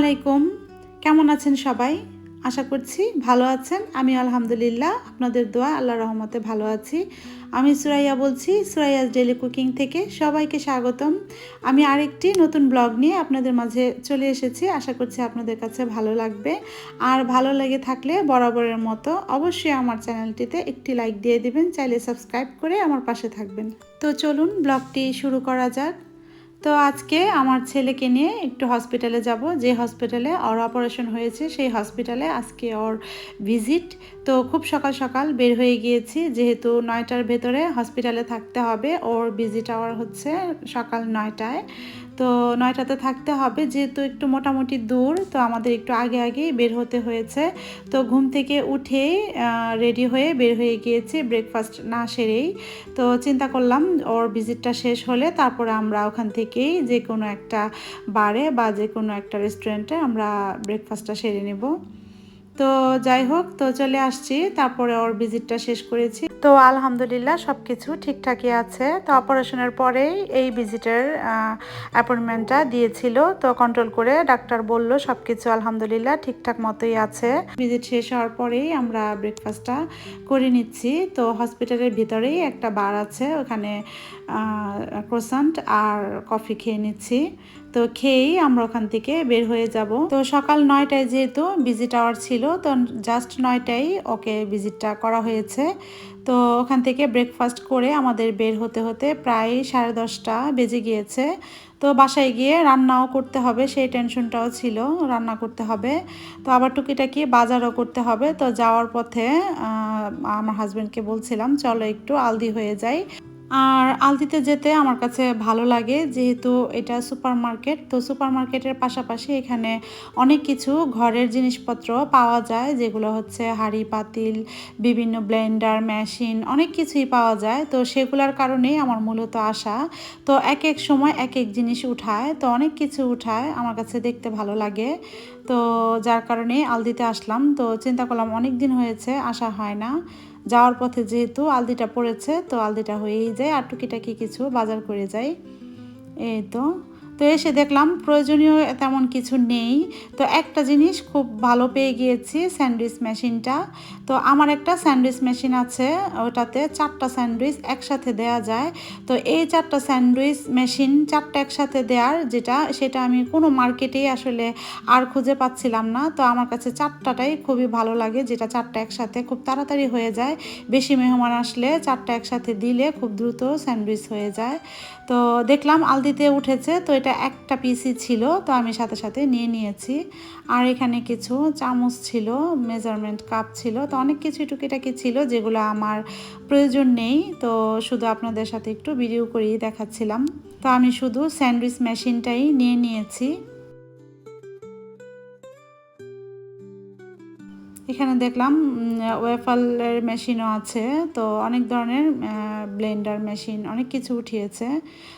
আলাইকুম, কেমন আছেন সবাই? আশা করছি ভালো আছেন। আমি আলহামদুলিল্লাহ আপনাদের দোয়া আল্লাহর রহমতে ভালো আছি। আমি সুরাইয়া বলছি, সুরাইয়াস ডেইলি কুকিং থেকে। সবাইকে স্বাগতম। আমি আরেকটি নতুন ব্লগ নিয়ে আপনাদের মাঝে চলে এসেছি। আশা করছি আপনাদের কাছে ভালো লাগবে। আর ভালো লেগে থাকলে বরাবরের মতো অবশ্যই আমার চ্যানেলটিতে একটি লাইক দিয়ে দিবেন, চাইলে সাবস্ক্রাইব করে আমার পাশে থাকবেন। তো চলুন ব্লগটি শুরু করা যাক। তো আজকে আমার ছেলেকে নিয়ে একটু হসপিটালে যাব, যে হসপিটালে ওর অপারেশন হয়েছে সেই হসপিটালে আজকে ওর ভিজিট। তো খুব সকাল সকাল বের হয়ে গিয়েছি, যেহেতু 9টার ভেতরে হসপিটালে থাকতে হবে। ওর ভিজিট আওয়ার হচ্ছে সকাল 9টায়। তো 9টাতে থাকতে হবে, যেহেতু একটু মোটামুটি দূর, তো আমাদের একটু আগে আগেই বের হতে হয়েছে। তো ঘুম থেকে উঠেই রেডি হয়ে বের হয়ে গিয়েছি, ব্রেকফাস্ট না সেরেই। তো চিন্তা করলাম ওর ভিজিটটা শেষ হলে তারপরে আমরা ওখান থেকেই যে কোনো একটা বারে বা যে কোনো একটা রেস্টুরেন্টে আমরা ব্রেকফাস্টটা সেরে নেব। তো যাই হোক, তো চলে আসছি, তারপরে ওর ভিজিটটা শেষ করেছি। তো আলহামদুলিল্লাহ সব কিছু ঠিকঠাকই আছে। তো অপারেশনের পরেই এই ভিজিটের অ্যাপয়েন্টমেন্টটা দিয়েছিল। তো কন্ট্রোল করে ডাক্তার বলল সব কিছু আলহামদুলিল্লাহ ঠিকঠাক মতোই আছে। ভিজিট শেষ হওয়ার পরেই আমরা ব্রেকফাস্টটা করে নিচ্ছি। তো হসপিটালের ভিতরেই একটা বার আছে, ওখানে ক্রোসান্ট আর কফি খেয়ে নিচ্ছি। তো খেয়েই আমরা ওখান থেকে বের হয়ে যাব। তো সকাল 9টায় যেহেতু ভিজিট আওয়ার ছিল, তো জাস্ট 9টায় ওকে ভিজিটটা করা হয়েছে। তো ওখান থেকে ব্রেকফাস্ট করে আমাদের বের হতে হতে প্রায় 10:30 বেজে গিয়েছে। তো বাসায় গিয়ে রান্নাও করতে হবে, সেই টেনশনটাও ছিল, রান্না করতে হবে। তো আবার টুকিটাকি বাজারও করতে হবে। তো যাওয়ার পথে আমার হাজব্যান্ডকে বলছিলাম চলো একটু আলদি হয়ে যাই। আর আলদিতে যেতে আমার কাছে ভালো লাগে, যেহেতু এটা সুপার মার্কেট। তো সুপার মার্কেটের পাশাপাশি এখানে অনেক কিছু ঘরের জিনিসপত্র পাওয়া যায়, যেগুলো হচ্ছে হাঁড়ি পাতিল, বিভিন্ন ব্লেন্ডার মেশিন, অনেক কিছুই পাওয়া যায়। তো সেগুলোর কারণেই আমার মূলত আসা। তো এক এক সময় এক এক জিনিস উঠায়, তো অনেক কিছু উঠায়, আমার কাছে দেখতে ভালো লাগে। তো যার কারণে আলদিতে আসলাম। তো চিন্তা করলাম অনেক দিন হয়েছে আসা হয় না, যাওয়ার পথে যেহেতু আলদিটা পড়েছে, তো আলদিটা হয়েই যায়, আর টুকিটাকি কিছু বাজার করে যাই। এই তো তো এসে দেখলাম প্রয়োজনীয় তেমন কিছু নেই। তো একটা জিনিস খুব ভালো পেয়ে গিয়েছি, স্যান্ডউইচ মেশিনটা। তো আমার একটা স্যান্ডউইচ মেশিন আছে, ওটাতে 4টা স্যান্ডউইচ একসাথে দেয়া যায়। তো এই 4টা স্যান্ডউইচ মেশিন 4টা একসাথে দেওয়ার সেটা আমি কোনো মার্কেটেই আসলে আর খুঁজে পাচ্ছিলাম না। তো আমার কাছে 4টাটাই খুবই ভালো লাগে, যেটা 4টা একসাথে খুব তাড়াতাড়ি হয়ে যায়। বেশি মেহমান আসলে 4টা একসাথে দিলে খুব দ্রুত স্যান্ডউইচ হয়ে যায়। তো দেখলাম আলদিতে উঠেছে, তো এটা একটা পিসই ছিল, তো আমি সাথে সাথে নিয়ে নিয়েছি। আর এখানে কিছু চামচ ছিল, মেজারমেন্ট কাপ ছিল, তো অনেক কিছু টুকিটাকি ছিল যেগুলো আমার প্রয়োজন নেই। তো শুধু আপনাদের সাথে একটু ভিডিও করেই দেখাচ্ছিলাম। তো আমি শুধু স্যান্ডউইচ মেশিনটাই নিয়ে নিয়েছি। এখানে দেখলাম ওয়েফারের মেশিনও আছে। তো অনেক ধরনের ব্লেন্ডার মেশিন, অনেক কিছু উঠিয়েছে।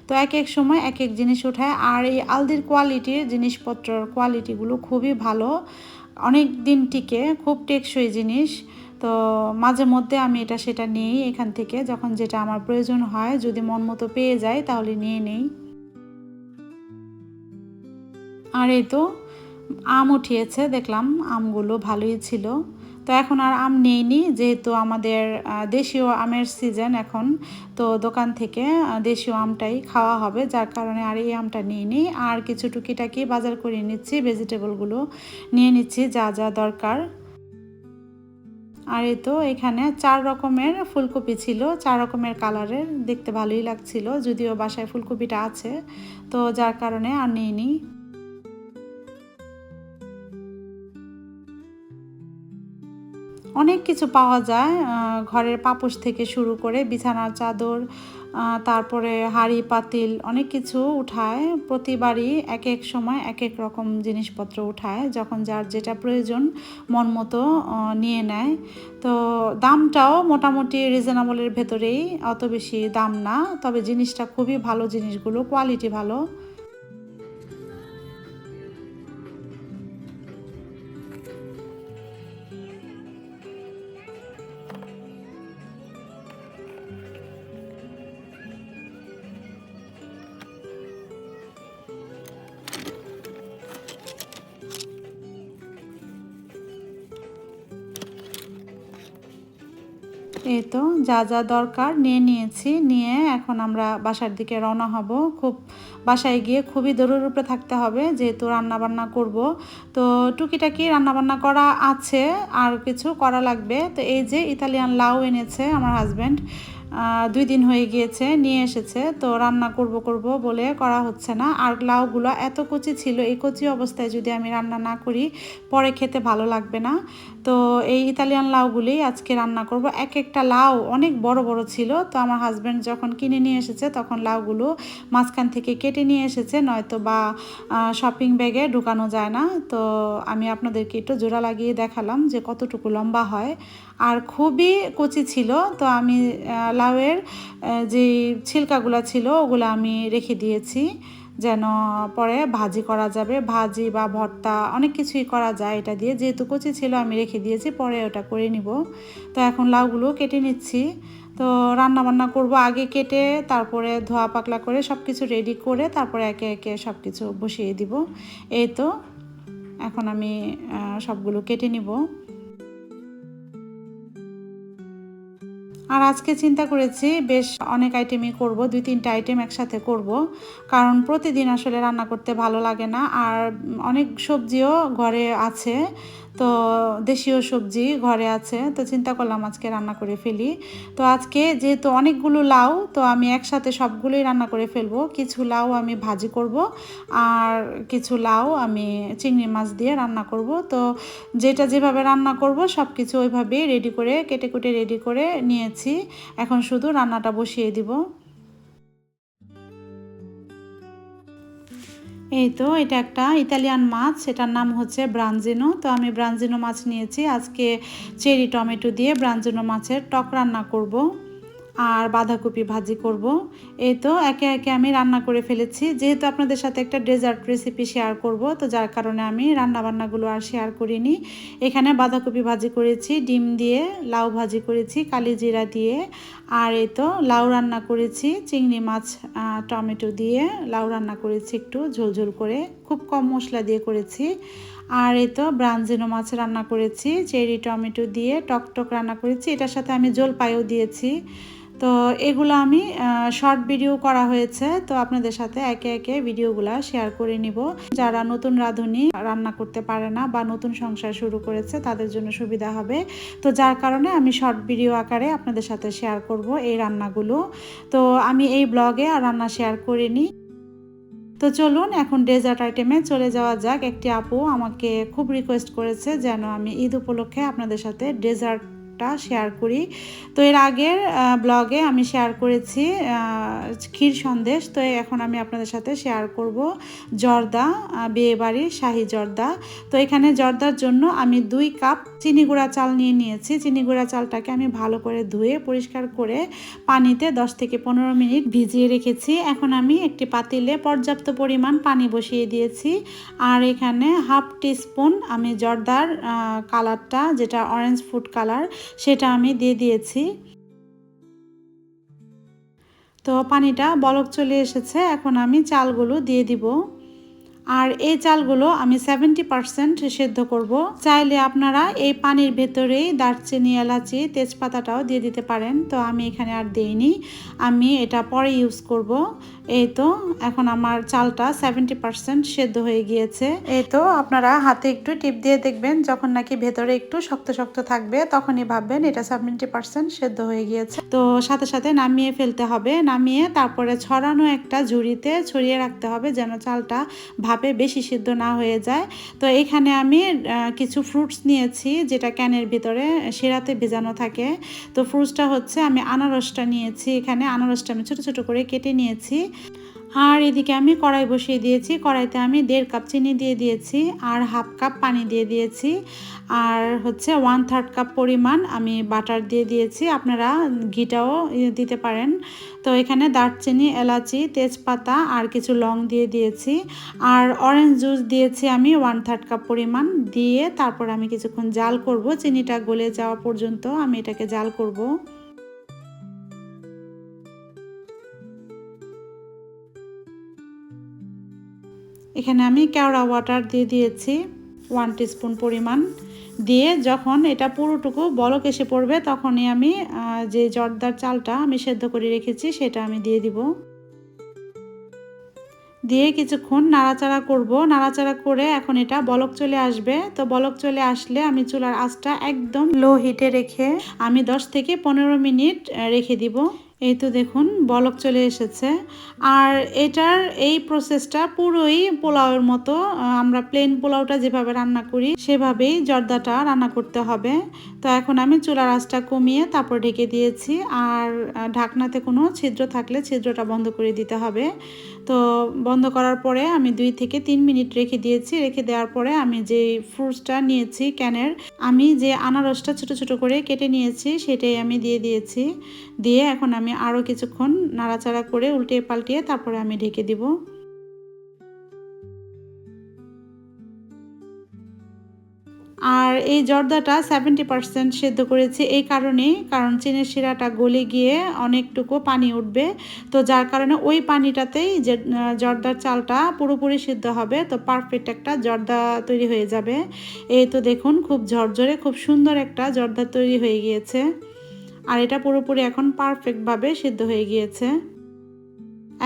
তো এক এক সময় এক এক জিনিস উঠায়। আর এই আলদির কোয়ালিটির জিনিসপত্রের কোয়ালিটিগুলো খুবই ভালো, অনেক দিন টিকে, খুব টেকসই জিনিস। তো মাঝে মধ্যে আমি এটা সেটা নিই এখান থেকে, যখন যেটা আমার প্রয়োজন হয়, যদি মন মতো পেয়ে যাই তাহলে নিয়ে নেই। আর এই তো আম উঠিয়েছে, দেখলাম আমগুলো ভালোই ছিল। তো এখন আর আম নেইনি, যেহেতু আমাদের দেশীয় আমের সিজন এখন। তো দোকান থেকে দেশীয় আমটাই খাওয়া হবে, যার কারণে আর এই আমটা নিইনি। আর কিছু টুকিটাকি বাজার করে নিচ্ছি, ভেজিটেবলগুলো নিয়ে নিচ্ছি যা যা দরকার। আর এই তো এখানে 4 রকমের ফুলকপি ছিল, 4 রকমের কালারের, দেখতে ভালোই লাগছিল, যদিও বাসায় ফুলকপিটা আছে, তো যার কারণে আর নিইনি। অনেক কিছু পাওয়া যায়, ঘরের পাপোশ থেকে শুরু করে বিছানার চাদর, তারপরে হাঁড়ি পাতিল, অনেক কিছু উঠায়। প্রতিবারই এক এক সময় এক এক রকম জিনিসপত্র উঠায়, যখন যার যেটা প্রয়োজন মন মতো নিয়ে নেয়। তো দামটাও মোটামুটি রিজনেবলের ভেতরেই, অত বেশি দাম না, তবে জিনিসটা খুবই ভালো, জিনিসগুলো কোয়ালিটি ভালো। এই তো যা যা দরকার নিয়ে নিয়েছি, নিয়ে এখন আমরা বাসার দিকে রওনা হব। বাসায় গিয়ে খুবই দৌড়ের উপরে থাকতে হবে, যেহেতু রান্নাবান্না করব। তো টুকিটাকি রান্নাবান্না করা আছে, আর কিছু করা লাগবে। তো এই যে ইতালিয়ান লাউ এনেছে আমার হাজব্যান্ড, 2 দিন হয়ে গিয়েছে নিয়ে এসেছে। তো রান্না করব বলে করা হচ্ছে না। আর লাউগুলো এত কচি ছিল, এই কচি অবস্থায় যদি আমি রান্না না করি পরে খেতে ভালো লাগবে না। তো এই ইতালিয়ান লাউগুলি আজকে রান্না করব। এক একটা লাউ অনেক বড় বড় ছিল। তো আমার হাজব্যান্ড যখন কিনে নিয়ে এসেছে তখন লাউগুলো মাঝখান থেকে কেটে নিয়ে এসেছে, নয়তো বা শপিং ব্যাগে ঢুকানো যায় না। তো আমি আপনাদেরকে একটু জোড়া লাগিয়ে দেখালাম যে কতটুকু লম্বা হয়, আর খুবই কচি ছিল। তো আমি লাউয়ের যে ছিলকাগুলো ছিল ওগুলো আমি রেখে দিয়েছি, যেন পরে ভাজি করা যাবে। ভাজি বা ভর্তা অনেক কিছুই করা যায় এটা দিয়ে, যেহেতু কচি ছিল আমি রেখে দিয়েছি, পরে ওটা করে নিব। তো এখন লাউগুলো কেটে নিচ্ছি। তো রান্না বান্না করব আগে কেটে, তারপরে ধোয়া পাকলা করে সব কিছু রেডি করে তারপরে একে একে সব কিছু বসিয়ে দিব। এই তো এখন আমি সবগুলো কেটে নিব। আর আজকে চিন্তা করেছি বেশ অনেক আইটেমই করব, 2-3টা আইটেম একসাথে করব, কারণ প্রতিদিন আসলে রান্না করতে ভালো লাগে না। আর অনেক সবজিও ঘরে আছে, তো দেশীয় সবজি ঘরে আছে, তো চিন্তা করলাম আজকে রান্না করে ফেলি। তো আজকে যেহেতু অনেকগুলো লাউ, তো আমি একসাথে সবগুলোই রান্না করে ফেলবো। কিছু লাউ আমি ভাজি করব, আর কিছু লাউ আমি চিংড়ি মাছ দিয়ে রান্না করব। তো যেটা যেভাবে রান্না করব সব কিছু ওইভাবেই রেডি করে কেটে কুটে রেডি করে নিয়েছি। এখন শুধু রান্নাটা বসিয়ে দিব। এই তো এটা একটা ইতালিয়ান মাছ, সেটার নাম হচ্ছে ব্রাঞ্জিনো। তো আমি ব্রাঞ্জিনো মাছ নিয়েছি আজকে, চেরি টমেটো দিয়ে ব্রাঞ্জিনো মাছের টক রান্না করব আর বাঁধাকপি ভাজি করব। এই তো একে একে আমি রান্না করে ফেলেছি, যেহেতু আপনাদের সাথে একটা ডেজার্ট রেসিপি শেয়ার করব, তো যার কারণে আমি রান্না বান্নাগুলো আর শেয়ার করিনি। এখানে বাঁধাকপি ভাজি করেছি ডিম দিয়ে, লাউ ভাজি করেছি কালিজিরা দিয়ে, আর এই তো লাউ রান্না করেছি চিংড়ি মাছ টমেটো দিয়ে লাউ রান্না করেছি, একটু ঝোলঝোল করে, খুব কম মশলা দিয়ে করেছি। আর এই তো ব্রাঞ্জিনো মাছ রান্না করেছি চেরি টমেটো দিয়ে, টক রান্না করেছি, এটার সাথে আমি জলপাইও দিয়েছি। তো এগুলো আমি শর্ট ভিডিও করা হয়েছে, তো আপনাদের সাথে একে একে ভিডিওগুলো শেয়ার করে নিব। যারা নতুন রাঁধুনি, রান্না করতে পারে না বা নতুন সংসার শুরু করেছে তাদের জন্য সুবিধা হবে। তো যার কারণে আমি শর্ট ভিডিও আকারে আপনাদের সাথে শেয়ার করব এই রান্নাগুলো। তো আমি এই ব্লগে আর রান্না শেয়ার করিনি। তো চলুন এখন ডেজার্ট আইটেমে চলে যাওয়া যাক। একটি আপু আমাকে খুব রিকোয়েস্ট করেছে যেন আমি ঈদ উপলক্ষে আপনাদের সাথে ডেজার্টটা শেয়ার করি। তো এর আগের ব্লগে আমি শেয়ার করেছি ক্ষীর সন্দেশ, তো এখন আমি আপনাদের সাথে শেয়ার করব জর্দা, বিয়েবাড়ির শাহি জর্দা। তো এখানে জর্দার জন্য আমি 2 কাপ চিনি গুঁড়া চাল নিয়ে নিয়েছি। চিনি গুঁড়া চালটাকে আমি ভালো করে ধুয়ে পরিষ্কার করে পানিতে 10 থেকে 15 মিনিট ভিজিয়ে রেখেছি। এখন আমি একটি পাতিলে পর্যাপ্ত পরিমাণ পানি বসিয়ে দিয়েছি, আর এখানে হাফ টিস্পুন আমি জর্দার কালারটা, যেটা অরেঞ্জ ফুড কালার, সেটা আমি দিয়ে দিয়েছি। তো পানিটা বলক চলে এসেছে, এখন আমি চালগুলো দিয়ে দিব। আর এই চালগুলো আমি 70% সেদ্ধ করব। চাইলে আপনারা এই পানির ভেতরেই দারচিনি, এলাচি, তেজপাতাটাও দিয়ে দিতে পারেন, তো আমি এখানে আর দেইনি, আমি এটা পরে ইউজ করব। এই তো এখন আমার চালটা 70% সেদ্ধ হয়ে গিয়েছে। এই তো আপনারা হাতে একটু টিপ দিয়ে দেখবেন, যখন নাকি ভেতরে একটু শক্ত শক্ত থাকবে তখনই ভাববেন এটা 70% সেদ্ধ হয়ে গিয়েছে। তো সাথে সাথে নামিয়ে ফেলতে হবে, নামিয়ে তারপরে ছড়ানো একটা ঝুড়িতে ছড়িয়ে রাখতে হবে, যেন চালটা ভাপে বেশি সিদ্ধ না হয়ে যায়। তো এখানে আমি কিছু ফ্রুটস নিয়েছি, যেটা ক্যানের ভিতরে শিরাতে ভেজানো থাকে। তো ফ্রুটসটা হচ্ছে আমি আনারসটা নিয়েছি, এখানে আনারসটা আমি ছোটো ছোটো করে কেটে নিয়েছি। আর এদিকে আমি কড়াই বসিয়ে দিয়েছি, কড়াইতে আমি 1.5 কাপ চিনি দিয়ে দিয়েছি, আর হাফ কাপ পানি দিয়ে দিয়েছি, আর হচ্ছে 1/3 কাপ পরিমাণ আমি বাটার দিয়ে দিয়েছি, আপনারা ঘিটাও দিতে পারেন। তো এখানে দারচিনি, এলাচি, তেজপাতা আর কিছু লং দিয়ে দিয়েছি, আর অরেঞ্জ জুস দিয়েছি আমি 1/3 কাপ পরিমাণ দিয়ে, তারপর আমি কিছুক্ষণ জাল করব, চিনিটা গলে যাওয়া পর্যন্ত আমি এটাকে জাল করব। এখানে আমি কেওড়া ওয়াটার দিয়ে দিয়েছি। 1 টিস্পুন পরিমাণ দিয়ে যখন এটা পুরোটুকু বলক এসে পড়বে তখনই আমি যে জর্দার চালটা আমি সেদ্ধ করে রেখেছি সেটা আমি দিয়ে দিব। দিয়ে কিছুক্ষণ নাড়াচাড়া করব। নাড়াচাড়া করে এখন এটা বলক চলে আসবে। তো বলক চলে আসলে আমি চুলার আঁচটা একদম লো হিটে রেখে আমি 10 থেকে 15 মিনিট রেখে দিব। এই তো দেখুন বলক চলে এসেছে। আর এটার এই প্রসেসটা পুরোই পোলাওয়ের মতো। আমরা প্লেন পোলাওটা যেভাবে রান্না করি সেভাবেই জর্দাটা রান্না করতে হবে। তো এখন আমি চুলার আঁচটা কমিয়ে তারপর ঢেকে দিয়েছি। আর ঢাকনাতে কোনো ছিদ্র থাকলে ছিদ্রটা বন্ধ করে দিতে হবে। তো বন্ধ করার পরে আমি 2 থেকে 3 মিনিট রেখে দিয়েছি। রেখে দেওয়ার পরে আমি যে ফ্রুটসটা নিয়েছি ক্যানের, আমি যে আনারসটা ছোট ছোট করে কেটে নিয়েছি সেটাই আমি দিয়ে দিয়েছি। দিয়ে এখন আমি আরও কিছুক্ষণ নাড়াচাড়া করে উল্টিয়ে পাল্টিয়ে তারপরে আমি ঢেকে দিব। আর এই জর্দাটা 70% সেদ্ধ করেছি এই কারণেই, কারণ চিনির শিরাটা গলে গিয়ে অনেকটুকু পানি উঠবে। তো যার কারণে ওই পানিটাতেই যে জর্দার চালটা পুরোপুরি সিদ্ধ হবে, তো পারফেক্ট একটা জর্দা তৈরি হয়ে যাবে। এই তো দেখুন খুব ঝরঝরে খুব সুন্দর একটা জর্দা তৈরি হয়ে গিয়েছে। আর এটা পুরোপুরি এখন পারফেক্টভাবে সিদ্ধ হয়ে গিয়েছে।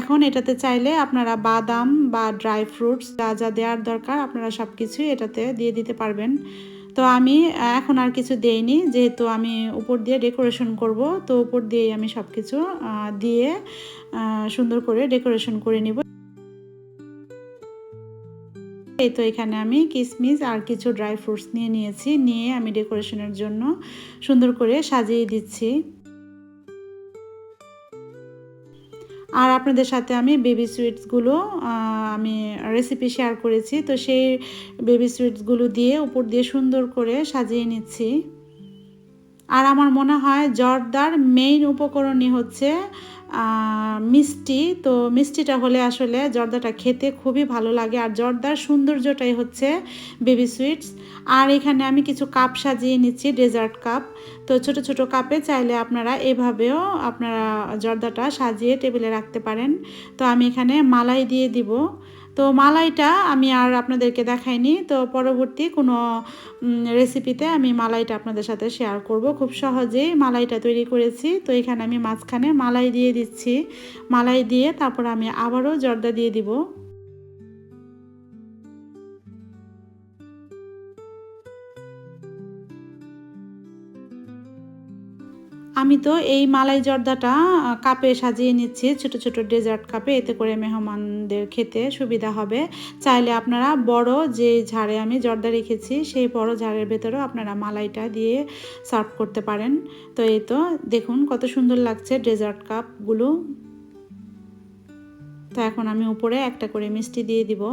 এখন এটাতে চাইলে আপনারা বাদাম বা ড্রাই ফ্রুটস যা যা দেওয়ার দরকার আপনারা সব কিছুই এটাতে দিয়ে দিতে পারবেন। তো আমি এখন আর কিছু দেইনি, যেহেতু আমি উপর দিয়ে ডেকোরেশন করব, তো উপর দিয়েই আমি সব কিছু দিয়ে সুন্দর করে ডেকোরেশন করে নিব। এই তো এখানে আমি কিশমিশ আর কিছু ড্রাই ফ্রুটস নিয়েছি, নিয়ে আমি ডেকোরেশনের জন্য সুন্দর করে সাজিয়ে দিচ্ছি। আর আপনাদের সাথে আমি বেবি সুইটসগুলো আমি রেসিপি শেয়ার করেছি, তো সেই বেবি সুইটসগুলো দিয়ে উপর দিয়ে সুন্দর করে সাজিয়ে নিচ্ছি। আর আমার মনে হয় জর্দার মেইন উপকরণই হচ্ছে মিষ্টি। তো মিষ্টিটা হলে আসলে জর্দাটা খেতে খুবই ভালো লাগে। আর জর্দার সৌন্দর্যটাই হচ্ছে বেবি সুইটস। আর এখানে আমি কিছু কাপ সাজিয়ে নিচ্ছি, ডেজার্ট কাপ। তো ছোট ছোট কাপে চাইলে আপনারা এভাবেও আপনারা জর্দাটা সাজিয়ে টেবিলে রাখতে পারেন। তো আমি এখানে মালাই দিয়ে দিব। তো মালাইটা আমি আর আপনাদেরকে দেখাইনি, তো পরবর্তী কোনো রেসিপিতে আমি মালাইটা আপনাদের সাথে শেয়ার করব। খুব সহজেই মালাইটা তৈরি করেছি। তো এখানে আমি মাঝখানে মালাই দিয়ে দিচ্ছি। মালাই দিয়ে তারপর আমি আবারও জর্দা দিয়ে দিব। আমি তো এই মালাই জর্দাটা কাপে সাজিয়ে নিচ্ছি, ছোট ছোট ডেজার্ট কাপে, এতে করে মেহমানদের খেতে সুবিধা হবে। চাইলে আপনারা বড় যে ঝাড়ে আমি জর্দা রেখেছি সেই বড় ঝাড়ের ভেতরেও আপনারা মালাইটা দিয়ে সার্ভ করতে পারেন। তো এই তো দেখুন কত সুন্দর লাগছে ডেজার্ট কাপগুলো। তো এখন আমি উপরে একটা করে মিষ্টি দিয়ে দিব।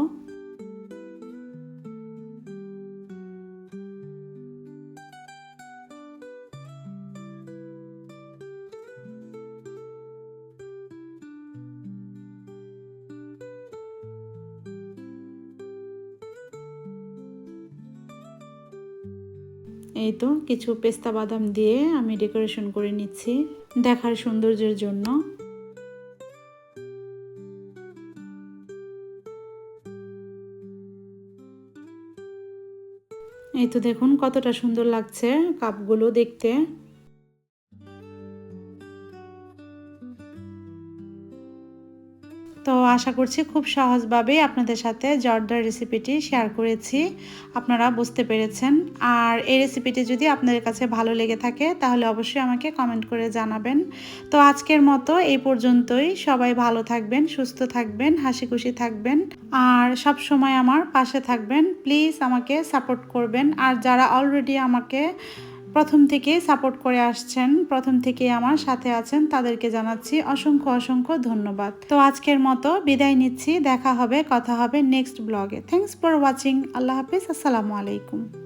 এই তো কিছু পেস্তা বাদাম দিয়ে আমি ডেকোরেশন করে নিচ্ছি দেখার সৌন্দর্যের জন্য। এই তো দেখুন কতটা সুন্দর লাগছে কাপগুলো দেখতে। তো আশা করছি খুব সহজভাবে আপনাদের সাথে জর্দার রেসিপিটি শেয়ার করেছি, আপনারা বুঝতে পেরেছেন। আর এই রেসিপিটি যদি আপনাদের কাছে ভালো লেগে থাকে তাহলে অবশ্যই আমাকে কমেন্ট করে জানাবেন। তো আজকের মতো এই পর্যন্তই। সবাই ভালো থাকবেন, সুস্থ থাকবেন, হাসি খুশি থাকবেন আর সব সময় আমার পাশে থাকবেন। প্লিজ আমাকে সাপোর্ট করবেন। আর যারা অলরেডি আমাকে প্রথম থেকে সাপোর্ট করে আসছেন, প্রথম থেকে আমার সাথে আছেন, তাদেরকে জানাচ্ছি অসংখ্য অসংখ্য ধন্যবাদ। তো আজকের মতো বিদায় নিচ্ছি। দেখা হবে, কথা হবে নেক্সট ব্লগে। Thanks for watching. আল্লাহ হাফিজ। আসসালামু আলাইকুম।